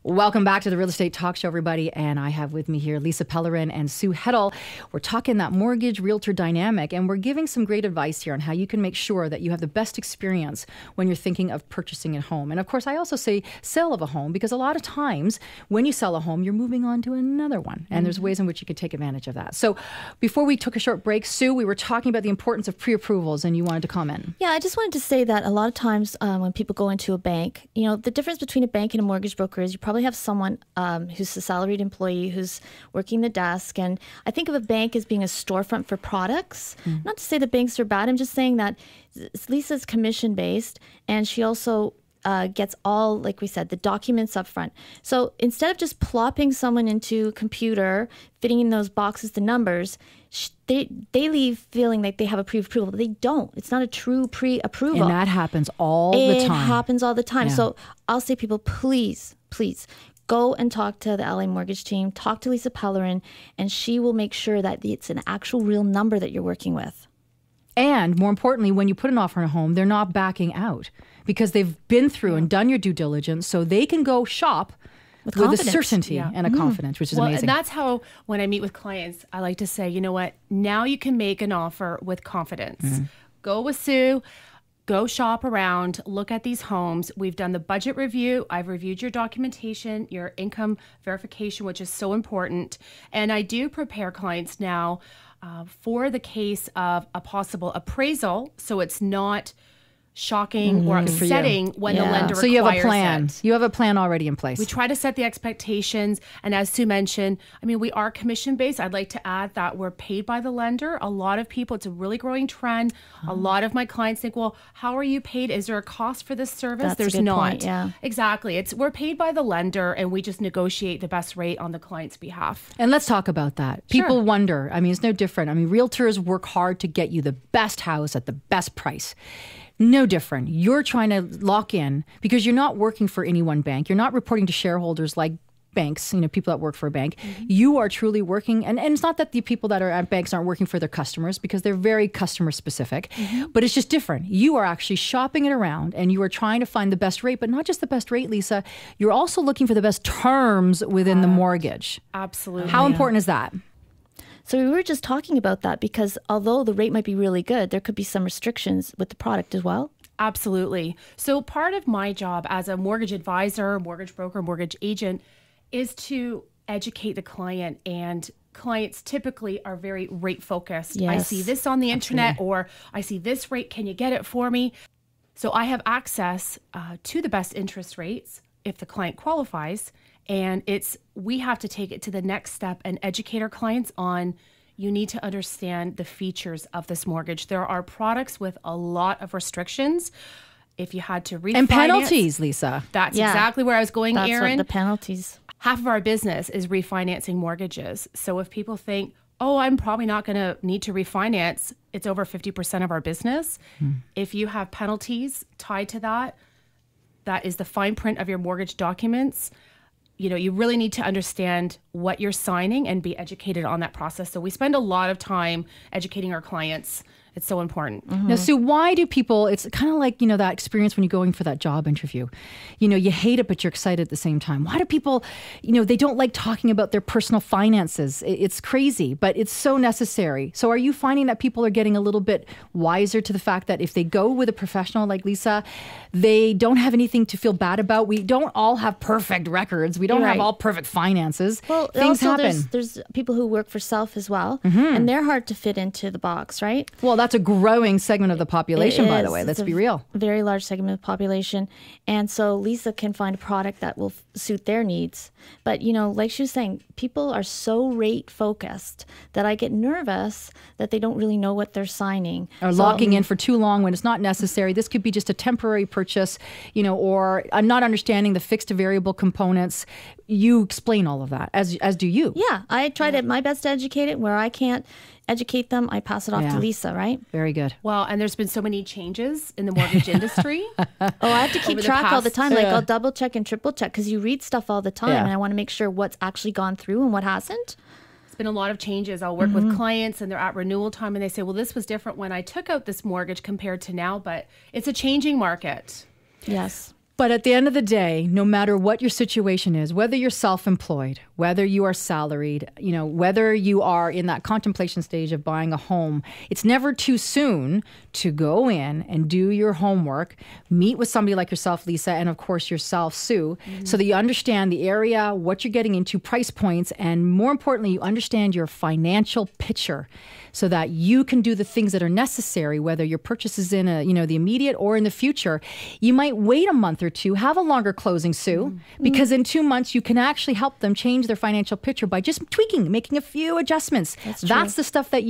Welcome back to the Real Estate Talk Show, everybody. And I have with me here Lisa Pellerin and Sue Heddle. We're talking that mortgage realtor dynamic, and we're giving some great advice here on how you can make sure that you have the best experience when you're thinking of purchasing a home. And of course, I also say sale of a home, because a lot of times when you sell a home, you're moving on to another one. And there's ways in which you can take advantage of that. So before we took a short break, Sue, we were talking about the importance of pre-approvals, and you wanted to comment. Yeah, I just wanted to say that a lot of times when people go into a bank, the difference between a bank and a mortgage broker is you probably have someone who's a salaried employee who's working the desk. And I think of a bank as being a storefront for products. Not to say the banks are bad. I'm just saying that Lisa's commission-based, and she also gets all, like we said, the documents up front. So instead of just plopping someone into a computer, fitting in those boxes the numbers, they leave feeling like they have a pre-approval, but they don't. It's not a true pre-approval. And that happens all the time. It happens all the time. Yeah. So I'll say, people, please, go and talk to the LA Mortgage team, talk to Lisa Pellerin, and she will make sure that it's an actual real number that you're working with. And more importantly, when you put an offer on a home, they're not backing out because they've been through and done your due diligence, so they can go shop with a certainty and a confidence, which is amazing. And that's how, when I meet with clients, I like to say, you know what, now you can make an offer with confidence. Go with Sue. Go shop around, look at these homes. We've done the budget review. I've reviewed your documentation, your income verification, which is so important. And I do prepare clients now for the case of a possible appraisal, so it's not shocking or upsetting when the lender requires it. So you have a plan. You have a plan already in place. We try to set the expectations. And as Sue mentioned, I mean, we are commission-based. I'd like to add that we're paid by the lender. A lot of people, it's a really growing trend. A lot of my clients think, well, how are you paid? Is there a cost for this service? There's a good not. Point, yeah. Exactly. We're paid by the lender, and we just negotiate the best rate on the client's behalf. And let's talk about that. People wonder. I mean, it's no different. I mean, realtors work hard to get you the best house at the best price. No different. You're trying to lock in because you're not working for any one bank. You're not reporting to shareholders like banks, people that work for a bank. You are truly working. And it's not that the people that are at banks aren't working for their customers, because they're very customer specific, but it's just different. You are actually shopping it around, and you are trying to find the best rate, but not just the best rate, Lisa. You're also looking for the best terms within the mortgage. Absolutely. How important is that? So we were just talking about that, because although the rate might be really good, there could be some restrictions with the product as well. Absolutely. So part of my job as a mortgage advisor, mortgage broker, mortgage agent is to educate the client. And clients typically are very rate focused. Yes, I see this on the internet, or I see this rate. Can you get it for me? So I have access to the best interest rates if the client qualifies. And we have to take it to the next step and educate our clients on, you need to understand the features of this mortgage. There are products with a lot of restrictions. If you had to refinance. And penalties, Lisa. That's exactly where I was going, That's Erin. What the penalties. Half of our business is refinancing mortgages. So if people think, oh, I'm probably not going to need to refinance, it's over 50% of our business. If you have penalties tied to that, that is the fine print of your mortgage documents. You really need to understand what you're signing and be educated on that process. So we spend a lot of time educating our clients. It's so important. Now, Sue, why do people, it's kind of like, that experience when you're going for that job interview. You hate it, but you're excited at the same time. Why do people, they don't like talking about their personal finances? It's crazy, but it's so necessary. So are you finding that people are getting a little bit wiser to the fact that if they go with a professional like Lisa, they don't have anything to feel bad about? We don't all have perfect records. We don't have all perfect finances. Well, things also happen. There's people who work for self as well, and they're hard to fit into the box, right? Well, that's a growing segment of the population, by the way. Let's be real. Very large segment of the population. And so Lisa can find a product that will suit their needs. But, like she was saying, people are so rate focused that I get nervous that they don't really know what they're signing. Or locking in for too long when it's not necessary. This could be just a temporary purchase, or not understanding the fixed to variable components. You explain all of that, as do you. Yeah, I try to my best to educate it. Where I can't educate them, I pass it off to Lisa, right? Very good. Well, and there's been so many changes in the mortgage industry. I have to keep track all the time. Like I'll double check and triple check, because you read stuff all the time, and I want to make sure what's actually gone through and what hasn't. It's been a lot of changes. I'll work with clients, and they're at renewal time, and they say, well, this was different when I took out this mortgage compared to now, but it's a changing market. Yes. But at the end of the day, no matter what your situation is, whether you're self-employed, whether you are salaried, whether you are in that contemplation stage of buying a home, it's never too soon to go in and do your homework, meet with somebody like yourself, Lisa, and of course yourself, Sue, so that you understand the area, what you're getting into, price points, and more importantly, you understand your financial picture so that you can do the things that are necessary, whether your purchase is in the immediate or in the future. You might wait a month or two, have a longer closing, Sue, because in 2 months you can actually help them change their financial picture by just tweaking, making a few adjustments. That's the stuff that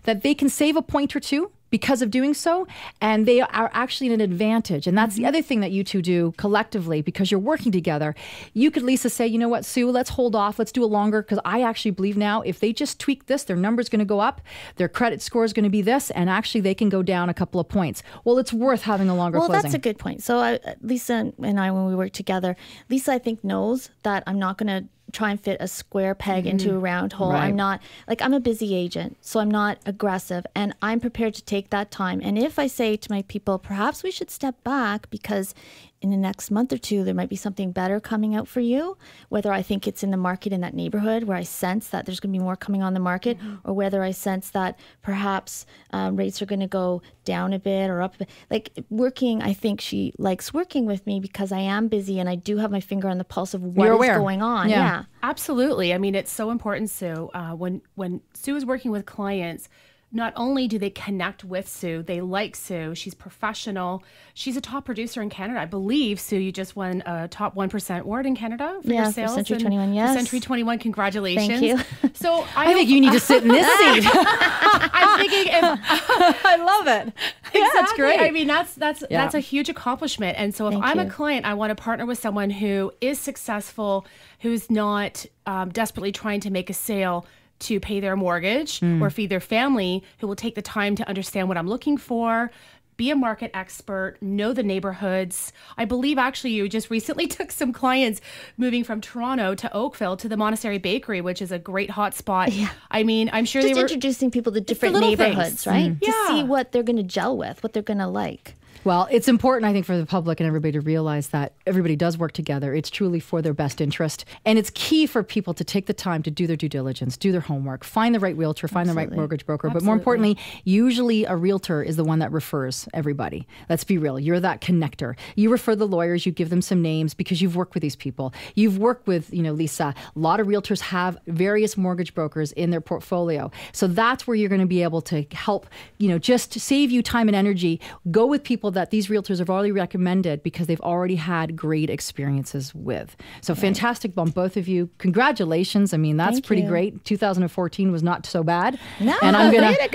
that they can save a point or two because of doing so, and they are actually in an advantage. And that's the other thing that you two do collectively, because you're working together. You could, Lisa, say, you know what, Sue, let's hold off. Let's do a longer, because I actually believe now if they just tweak this, their number's going to go up, their credit score is going to be this, and actually they can go down a couple of points. Well, it's worth having a longer closing. Well, that's a good point. So Lisa and I, when we work together, Lisa, I think, knows that I'm not going to try and fit a square peg into a round hole. Right. I'm a busy agent, so I'm not aggressive, and I'm prepared to take that time. And if I say to my people, perhaps we should step back because in the next month or two, there might be something better coming out for you, whether I think it's in the market in that neighborhood where I sense that there's going to be more coming on the market, or whether I sense that perhaps rates are going to go down a bit or up a bit. Like working, I think she likes working with me because I am busy and I do have my finger on the pulse of what is going on. Yeah. Absolutely. I mean, it's so important, Sue. When Sue is working with clients, not only do they connect with Sue, they like Sue. She's professional. She's a top producer in Canada. I believe, Sue, you just won a top 1% award in Canada for your sales. For Century 21, yes. For Century 21, congratulations. Thank you. So I think you need to sit in this seat. I'm thinking I love it. Yeah, that's great. I mean, that's a huge accomplishment. And so if I'm a client, I want to partner with someone who is successful, who's not desperately trying to make a sale to pay their mortgage or feed their family, who will take the time to understand what I'm looking for, be a market expert, know the neighborhoods. I believe actually you just recently took some clients moving from Toronto to Oakville to the Monastery Bakery, which is a great hot spot. Yeah. I mean, I'm sure just they were introducing people to different neighborhoods, right? Yeah. To see what they're going to gel with, what they're going to like. Well, it's important, I think, for the public and everybody to realize that everybody does work together. It's truly for their best interest. And it's key for people to take the time to do their due diligence, do their homework, find the right realtor, find the right mortgage broker. But more importantly, usually a realtor is the one that refers everybody. Let's be real. You're that connector. You refer the lawyers, you give them some names because you've worked with these people. You've worked with, Lisa, a lot of realtors have various mortgage brokers in their portfolio. So that's where you're going to be able to help, just to save you time and energy. Go with people that these realtors have already recommended because they've already had great experiences with. So fantastic on both of you. Congratulations. I mean, that's pretty great. 2014 was not so bad. No, and I'm gonna, I'm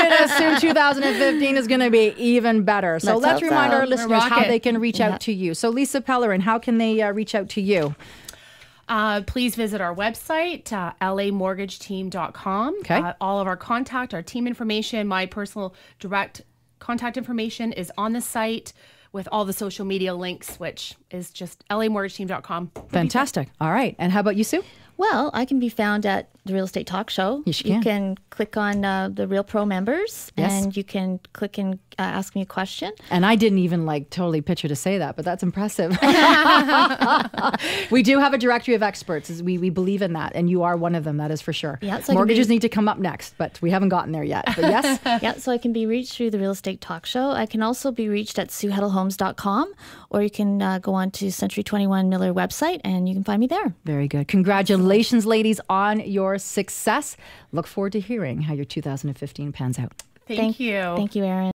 going to assume 2015 is going to be even better. So let's remind our listeners how they can reach out to you. So Lisa Pellerin, how can they reach out to you? Please visit our website, lamortgageteam.com. Okay. All of our contact, our team information, my personal direct contact information is on the site with all the social media links, which is just lamortgageteam.com. Fantastic. All right. And how about you, Sue? Well, I can be found at the Real Estate Talk Show. Yes, you can click on the Real Pro members, and you can click and ask me a question. And I didn't even totally picture to say that, but that's impressive. We do have a directory of experts. We believe in that, and you are one of them. That is for sure. Yeah, so mortgages need to come up next, but we haven't gotten there yet. But yes. Yeah, so I can be reached through the Real Estate Talk Show. I can also be reached at SueHeddleHomes.com, or you can go on to Century 21 Miller website, and you can find me there. Very good. Congratulations, ladies, on your success. Look forward to hearing how your 2015 pans out. Thank you. Thank you, Erin.